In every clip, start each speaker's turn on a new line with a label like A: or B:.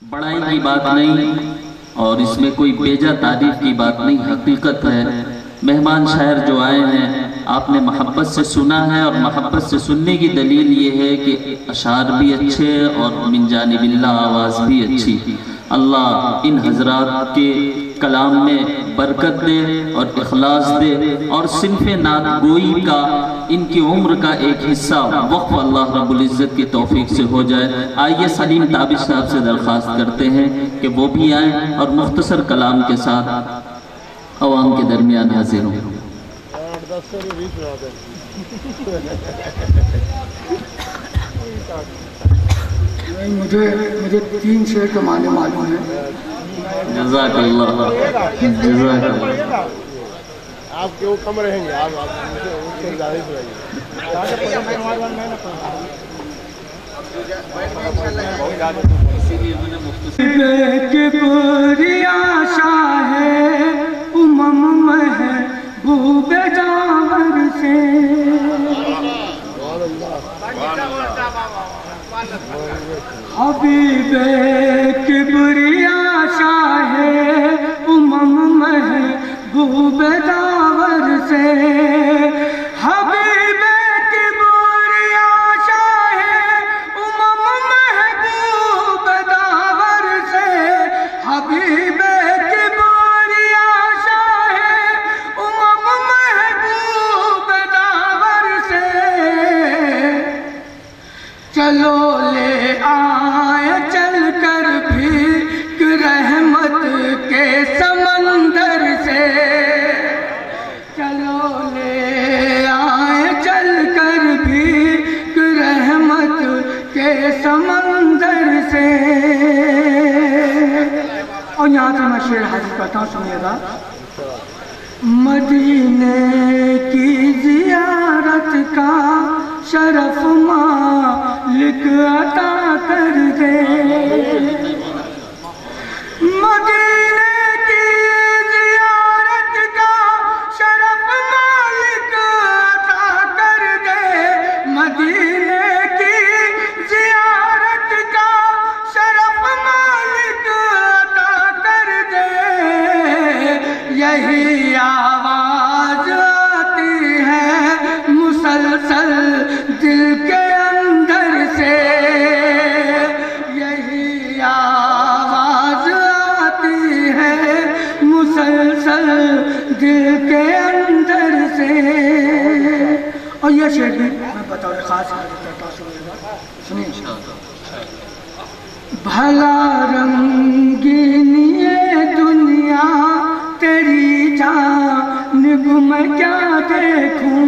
A: بڑائی کی بات نہیں اور اس میں کوئی بیجا تعریف کی بات نہیں، حقیقت ہے۔ مہمان شاعر جو آئے ہیں آپ نے محبت سے سنا ہے، اور محبت سے سننے کی دلیل یہ ہے کہ اشعار بھی اچھے اور من جانب اللہ آواز بھی اچھی۔ اللہ ان حضرات کے کلام میں برکت دے اور اخلاص دے، اور صنف نعت گوئی کا ان کی عمر کا ایک حصہ وقف اللہ رب العزت کی توفیق سے ہو جائے۔ آئیے سلیم تابش صاحب سے درخواست کرتے ہیں کہ وہ بھی آئیں اور مختصر کلام کے ساتھ عوام کے درمیان حاضر ہوں۔
B: مجھے 3 شعر کے معنی معلوم ہیں۔
A: جزاک اللہ، جزاک اللہ۔
C: آپ کیوں کم رہیں گے؟ آپ
B: کبریا شاہ امم محبوب جاور سے، حبیب کبریا شاہ امم محبوب جاور سے، حبیب کبریا شاہ امم محبوب جاور سے، حبیب کبریا شاہ امم محبوب جاور سے، چلو لے آئے چل کر بھی رحمت کے سمندر سے، چلو لے آئے چل کر بھی رحمت کے سمندر سے۔ اور یہاں سے میں شعر حاضر کرتا ہوں، سنیے گا۔ مدینے کی زیارت کا شرف مالک عطا کر دے، مدینے کی زیارت کا شرف مالک عطا کر دے، مدینے کی زیارت کا شرف مالک عطا کر دے، یہی آواز آتی ہے مسلسل دل کے اندر سے، یہی آواز آتی ہے مسلسل دل کے اندر سے۔ اور یہ شعر بھی میں بطور خاص کرتا ہوں، سنیے۔ بھلا رنگینی دنیا تیری جانب میں کیا دیکھوں،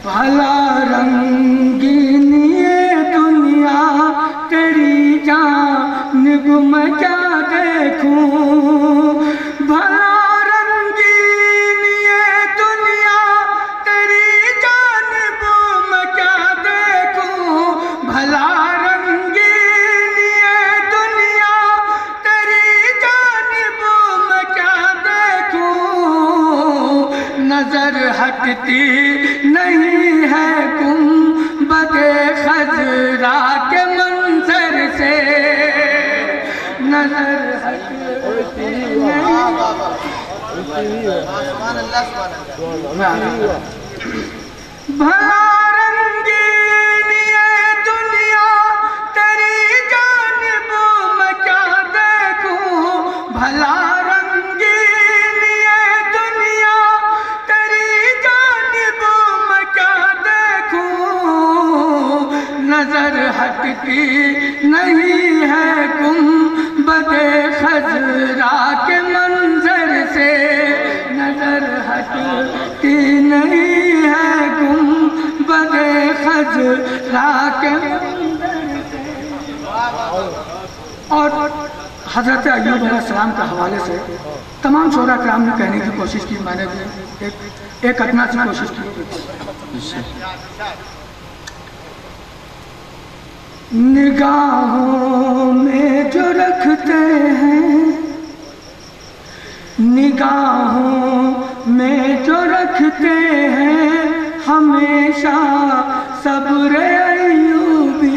B: بھلا رنگینی دنیا تیری جانب میں کیا دیکھوں، بھلا رنگینی دنیا تیری جانب میں کیا دیکھوں، بھلا رنگینی دنیا تیری جانب میں کیا دیکھوں، نظر ہٹتی نہیں ہے گنبد خضرا کے منظر سے، نظر ہٹتی نہیں۔ بھلا رنگینی دنیا تیری جانب میں کیا دیکھوں، بھلا رنگینی دنیا تیری جانب میں کیا دیکھوں، نظر ہٹتی نہیں ہے گنبد خضرا کے منظر سے، نظر ہٹتی نہیں ہے گنبد خضرا کے منظر سے۔ اور حضرت ایوب علیہ السلام کے حوالے سے تمام شعراء کرام نے کہنے کی کوشش کی، میں نے بھی ایک ادنا سی کوشش کی۔ نگاہوں میں جو رکھتے ہیں، نگاہوں میں جو رکھتے ہیں ہمیشہ صبر ایوبی،